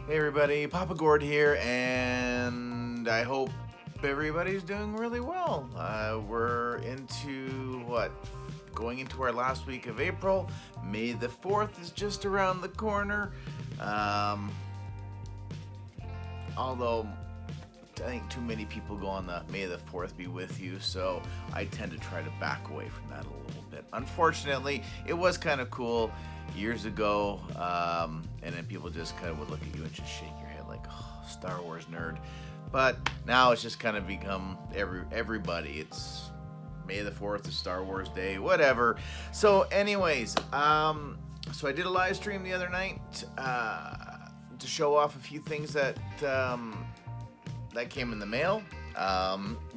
Hey everybody, Papa Gord here, and I hope everybody's doing really well. We're into going into our last week of April. May the 4th is just around the corner. Although I think too many people go on the May the 4th be with you, so I tend to try to back away from that a little bit. Unfortunately, it was kind of cool years ago, and then people just kind of would look at you and just shake your head like, oh, Star Wars nerd. But now it's just kind of become everybody. It's May the 4th is Star Wars Day, whatever. So anyways, so I did a live stream the other night to show off a few things that came in the mail.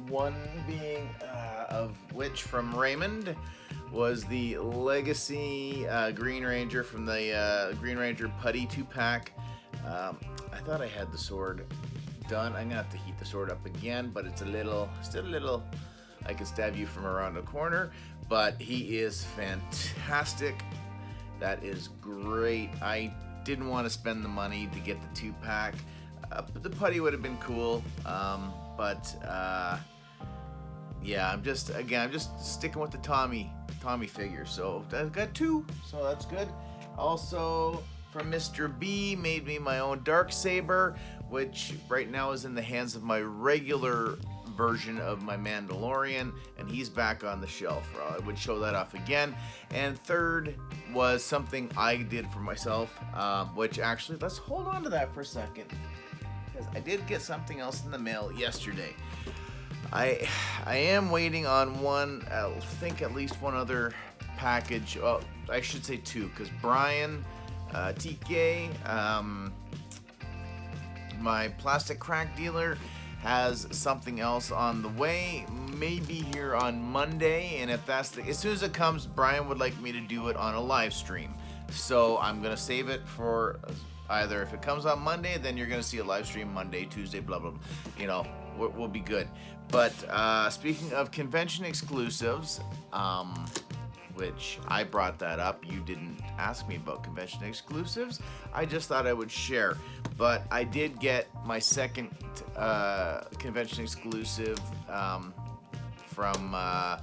One being of which from Raymond was the Legacy Green Ranger from the Green Ranger Putty 2-pack. I thought I had the sword done. I'm gonna have to heat the sword up again, but it's still a little, I can stab you from around the corner, but he is fantastic. That is great. I didn't want to spend the money to get the 2-pack. But the putty would have been cool, yeah, I'm just sticking with the Tommy figure. So I've got 2, so that's good. Also, from Mr. B, made me my own Darksaber, which right now is in the hands of my regular version of my Mandalorian, and he's back on the shelf. I would show that off again. And third was something I did for myself, which actually, let's hold on to that for a second. I did get something else in the mail yesterday. I am waiting on one, I think at least one other package. Well, I should say 2, because Brian TK, my plastic crack dealer, has something else on the way, maybe here on Monday. And if that's as soon as it comes, Brian would like me to do it on a live stream. So I'm gonna save it for either if it comes on Monday, then you're gonna see a live stream Monday, Tuesday, blah blah blah. You know, we'll be good. But speaking of convention exclusives, which I brought that up. You didn't ask me about convention exclusives. I just thought I would share. But I did get my second convention exclusive from my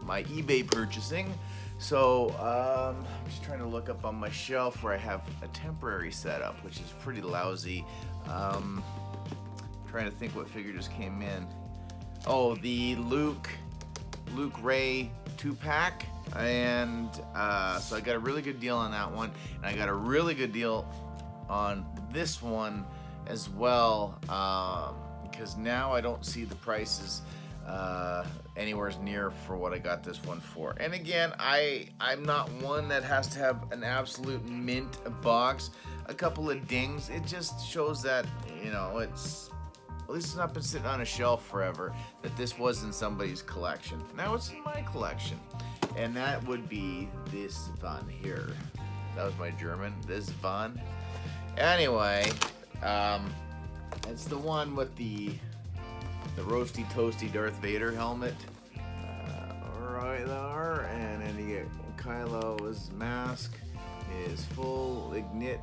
eBay purchasing. So I'm just trying to look up on my shelf where I have a temporary setup, which is pretty lousy. Trying to think what figure just came in. Oh, the Luke Ray 2-pack. And so I got a really good deal on that one, and I got a really good deal on this one as well, because now I don't see the prices anywhere near for what I got this one for. And again, I'm not one that has to have an absolute mint box. A couple of dings, it just shows that, you know, it's at least it's not been sitting on a shelf forever, that this was in somebody's collection. Now it's in my collection. And that would be this one here. That was my German. This one. Anyway, it's the one with the roasty toasty Darth Vader helmet. Right there. And then you get Kylo's mask. His full ignited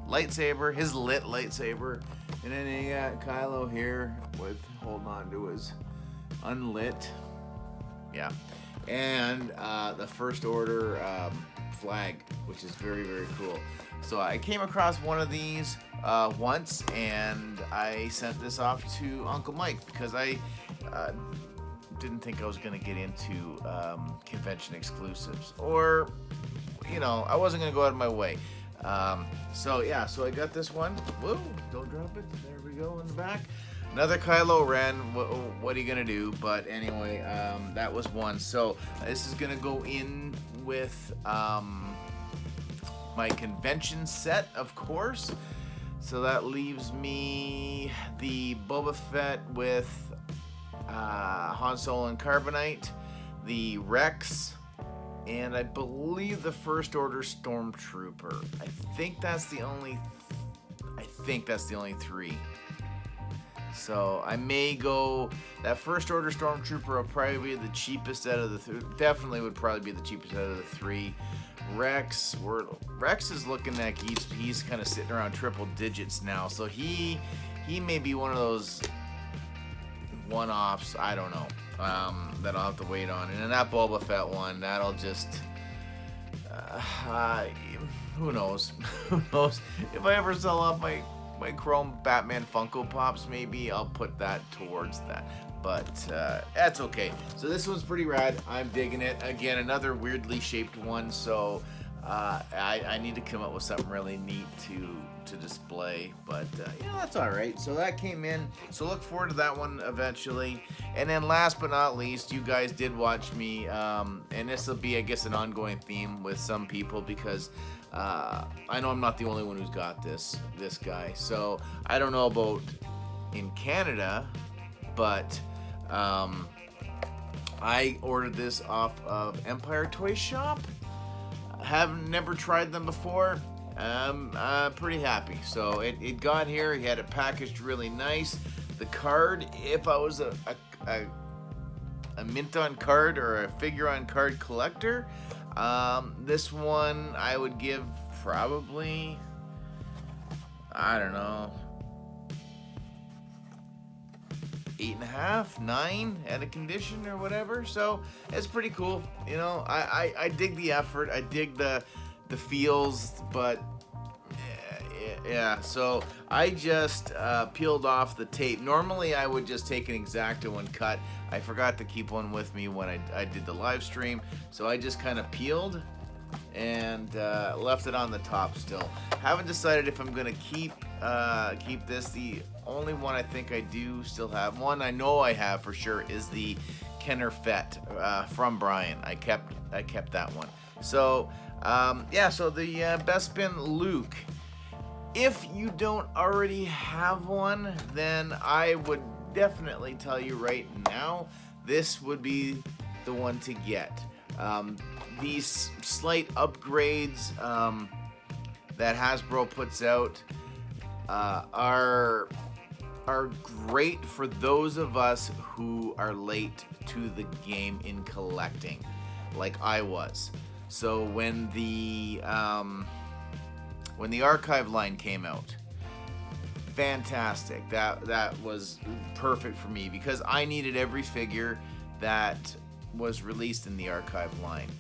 lightsaber. His lit lightsaber. And then you got Kylo here with holding on to his unlit, yeah, and the First Order flag, which is very, very cool. So I came across one of these once, and I sent this off to Uncle Mike because I didn't think I was going to get into convention exclusives, or, you know, I wasn't going to go out of my way. So yeah, so I got this one. Whoa, don't drop it. There we go in the back. Another Kylo Ren. What are you gonna do? But anyway, that was one. So this is gonna go in with my convention set, of course. So that leaves me the Boba Fett with Han Solo and Carbonite, the Rex, and I believe the First Order Stormtrooper. I think that's the only 3. So I may go, that First Order Stormtrooper will probably be the cheapest out of the definitely would probably be the cheapest out of the 3. Rex is looking like he's kind of sitting around triple digits now, so he may be one of those one-offs. I don't know, that I'll have to wait on. And then that Boba Fett one, that'll just who knows? Who knows? If I ever sell off my Chrome Batman Funko Pops, maybe I'll put that towards that. But that's okay. So this one's pretty rad. I'm digging it. Again, another weirdly shaped one. So I need to come up with something really neat to display. But that's all right. So that came in. So look forward to that one eventually. And then last but not least, you guys did watch me. And this will be, I guess, an ongoing theme with some people because I know I'm not the only one who's got this guy. So I don't know about in Canada, but I ordered this off of Empire Toy Shop. Have never tried them before. Pretty happy. So it got here. He had it packaged really nice. The card, if I was a mint on card or a figure on card collector, this one I would give probably, I don't know, 8.5, 9 at a condition or whatever. So it's pretty cool. You know, I dig the effort. I dig the feels, but yeah. So I just peeled off the tape. Normally I would just take an X-Acto and cut. I forgot to keep one with me when I did the live stream, so I just kind of peeled and left it on the top still. Haven't decided if I'm gonna keep this. The only one I think I do still have, one I know I have for sure, is the Kenner Fett from Brian. I kept that one. So so the Bespin Luke. If you don't already have one, then I would definitely tell you right now, this would be the one to get. These slight upgrades that Hasbro puts out are great for those of us who are late to the game in collecting, like I was. So when the archive line came out, fantastic. That was perfect for me because I needed every figure that was released in the archive line.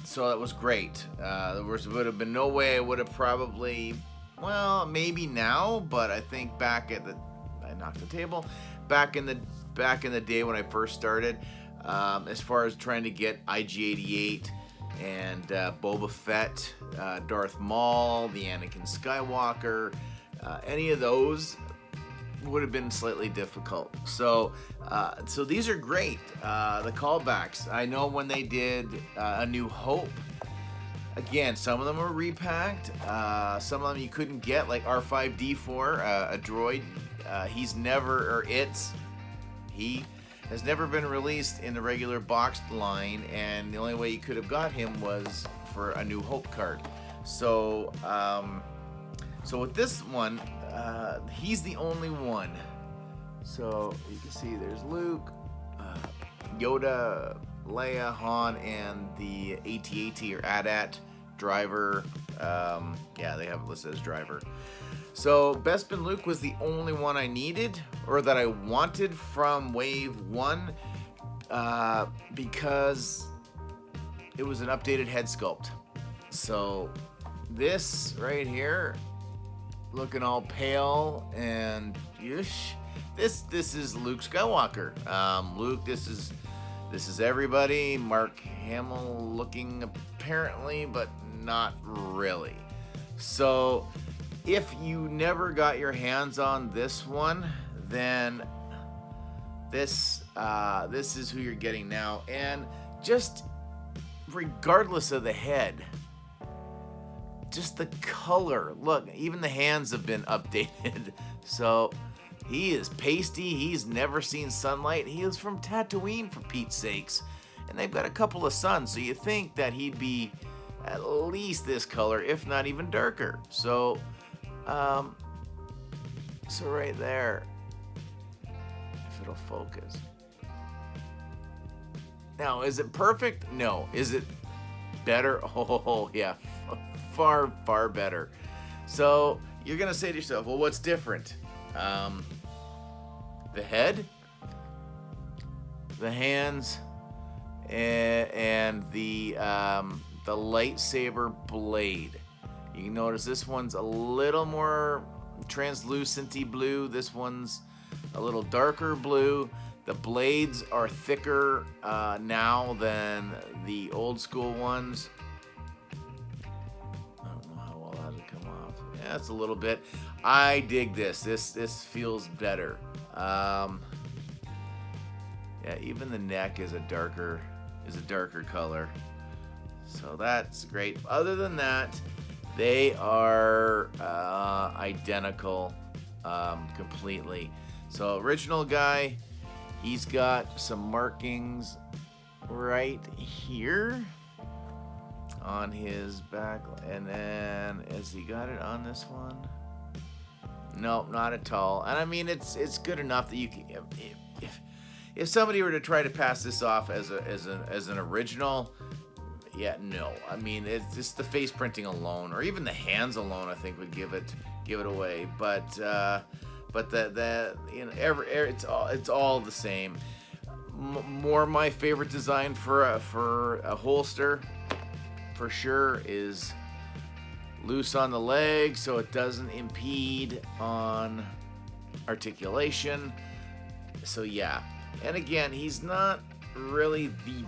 So that was great. There would have been no way I would have probably, well, maybe now, but I think I knocked the table. Back in the day when I first started, as far as trying to get IG-88 and Boba Fett, Darth Maul, the Anakin Skywalker, any of those would have been slightly difficult. So these are great. The callbacks. I know when they did A New Hope, again, some of them were repacked. Some of them you couldn't get, like R5D4, a droid. He has never been released in the regular boxed line, and the only way you could have got him was for a New Hope card. So with this one, he's the only one. So you can see there's Luke, Yoda, Leia, Han, and the AT-AT or AT-AT driver. They have it listed as driver. So Bespin Luke was the only one I needed, or that I wanted from Wave 1, because it was an updated head sculpt. So this right here, looking all pale and yeesh, this is Luke Skywalker. Luke, this is everybody. Mark Hamill looking apparently, but not really. So if you never got your hands on this one, then this is who you're getting now. And just regardless of the head, just the color. Look, even the hands have been updated. So he is pasty. He's never seen sunlight. He is from Tatooine, for Pete's sakes. And they've got a couple of suns, so you think that he'd be at least this color, if not even darker. So right there, if it'll focus. Now, is it perfect? No. Is it better. Oh, yeah, far, far better. So you're going to say to yourself, well, what's different? The head, the hands, and the lightsaber blade. You can notice this one's a little more translucent-y blue. This one's a little darker blue. The blades are thicker now than the old school ones. I don't know how well that'll come off. Yeah, it's a little bit. I dig this. This feels better. Yeah, even the neck is a darker color. So that's great. Other than that, they are identical completely. So original guy, he's got some markings right here on his back. And then, has he got it on this one? Nope, not at all. And I mean, it's good enough that you can, if somebody were to try to pass this off as an original, yeah, no. I mean, it's just the face printing alone, or even the hands alone, I think would give it away. But the you know, it's all the same. More my favorite design for a holster, for sure, is loose on the leg, so it doesn't impede on articulation. So yeah, and again, he's not really the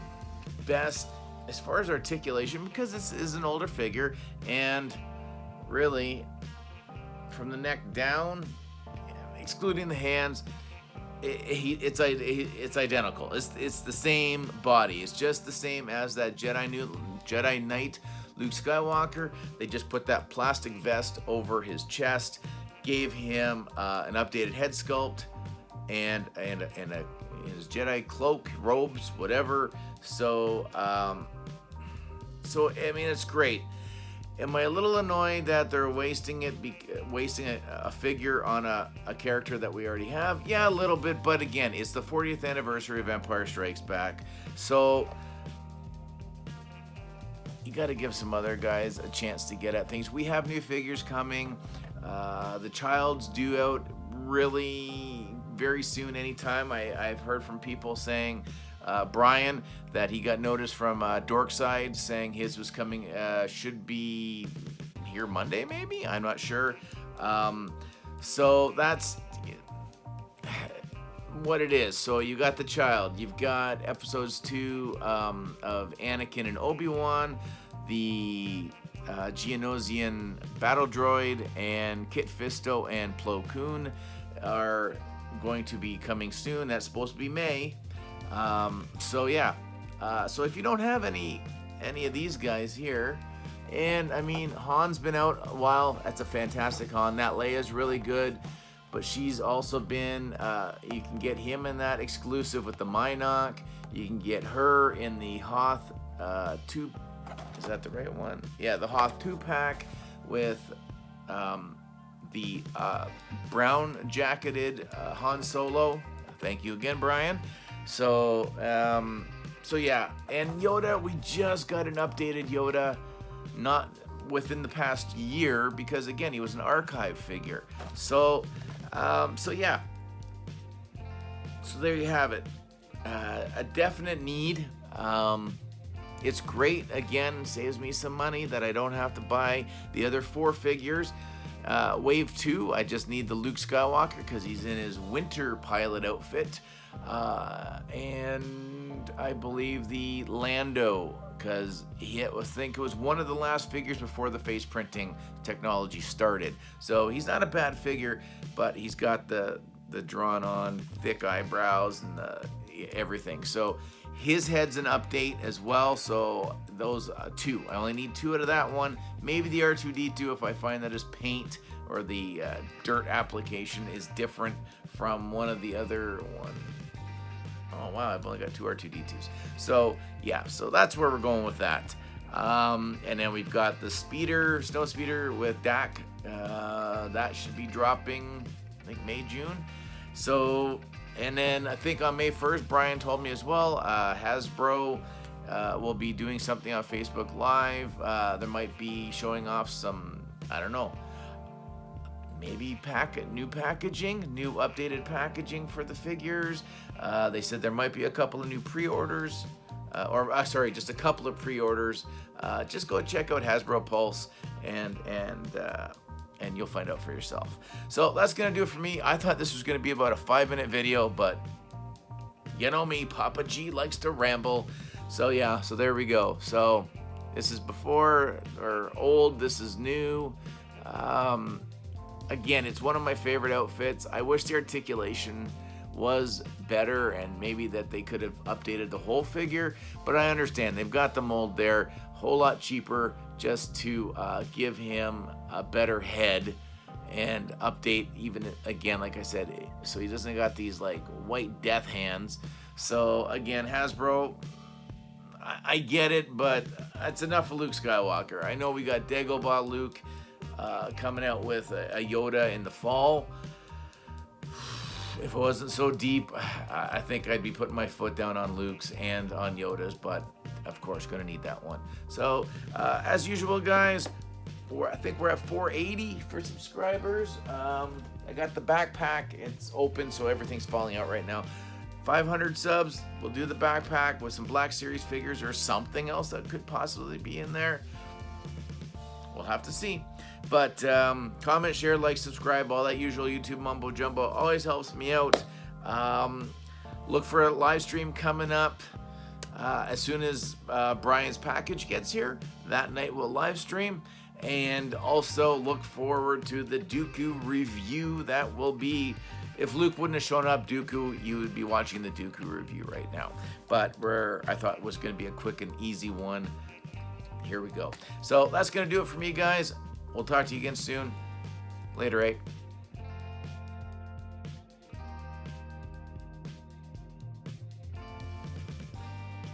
best as far as articulation because this is an older figure, and really from the neck down, excluding the hands, it's identical. It's the same body. It's just the same as that Jedi Knight Luke Skywalker. They just put that plastic vest over his chest, gave him an updated head sculpt, and his Jedi cloak, robes, whatever. So I mean, it's great. Am I a little annoyed that they're wasting a figure on a character that we already have? Yeah, a little bit, but again, it's the 40th anniversary of Empire Strikes Back, so you got to give some other guys a chance to get at things. We have new figures coming. The Child's due out really very soon, anytime. I've heard from people saying, Brian, that he got notice from Dorkside saying his was coming, should be here Monday, maybe? I'm not sure. So that's what it is. So you got the Child. You've got episodes 2 of Anakin and Obi-Wan, the Geonosian battle droid, and Kit Fisto and Plo Koon are going to be coming soon. That's supposed to be May. So yeah, so if you don't have any of these guys here, and I mean, Han's been out a while. That's a fantastic Han. That Leia's really good, but she's also been, you can get him in that exclusive with the Mynock. You can get her in the Hoth 2, is that the right one? Yeah, the Hoth 2-pack with the brown jacketed Han Solo. Thank you again, Brian. So yeah, and Yoda, we just got an updated Yoda, not within the past year, because again, he was an archive figure. So yeah. So there you have it. A definite need. It's great. Again, saves me some money that I don't have to buy the other 4 figures. Wave 2, I just need the Luke Skywalker because he's in his winter pilot outfit. And I believe the Lando, because I think it was one of the last figures before the face printing technology started. So he's not a bad figure, but he's got the drawn on thick eyebrows and everything. So his head's an update as well. So those 2, I only need 2 out of that one. Maybe the R2D2 if I find that his paint or the dirt application is different from one of the other one. Oh wow, I've only got 2 R2D2s. So yeah, so that's where we're going with that. And then we've got the speeder, snow speeder with Dak. That should be dropping, I think May, June. So, and then I think on May 1st, Brian told me as well, Hasbro we'll be doing something on Facebook Live. There might be showing off some, I don't know, maybe new packaging, new updated packaging for the figures. They said there might be a couple of new pre-orders, sorry, just a couple of pre-orders. Just go check out Hasbro Pulse and you'll find out for yourself. So that's gonna do it for me. I thought this was gonna be about a 5-minute video, but you know me, Papa G likes to ramble. So yeah, so there we go. So this is before or old, this is new. Again, it's one of my favorite outfits. I wish the articulation was better and maybe that they could have updated the whole figure, but I understand they've got the mold there, whole lot cheaper just to give him a better head and update even again, like I said, so he doesn't got these like white death hands. So again, Hasbro, I get it, but it's enough of Luke Skywalker. I know we got Dagobah Luke coming out with a Yoda in the fall. If it wasn't so deep, I think I'd be putting my foot down on Luke's and on Yoda's, but of course, gonna need that one. So, as usual, guys, I think we're at 480 for subscribers. I got the backpack. It's open, so everything's falling out right now. 500 subs, we'll do the backpack with some Black Series figures or something else that could possibly be in there. We'll have to see. But comment, share, like, subscribe, all that usual YouTube mumbo jumbo always helps me out. Look for a live stream coming up as soon as Brian's package gets here. That night we'll live stream. And also look forward to the Dooku review. That will be, if Luke wouldn't have shown up, Dooku, you would be watching the Dooku review right now. But I thought it was going to be a quick and easy one. Here we go. So that's going to do it for me, guys. We'll talk to you again soon. Later, 8.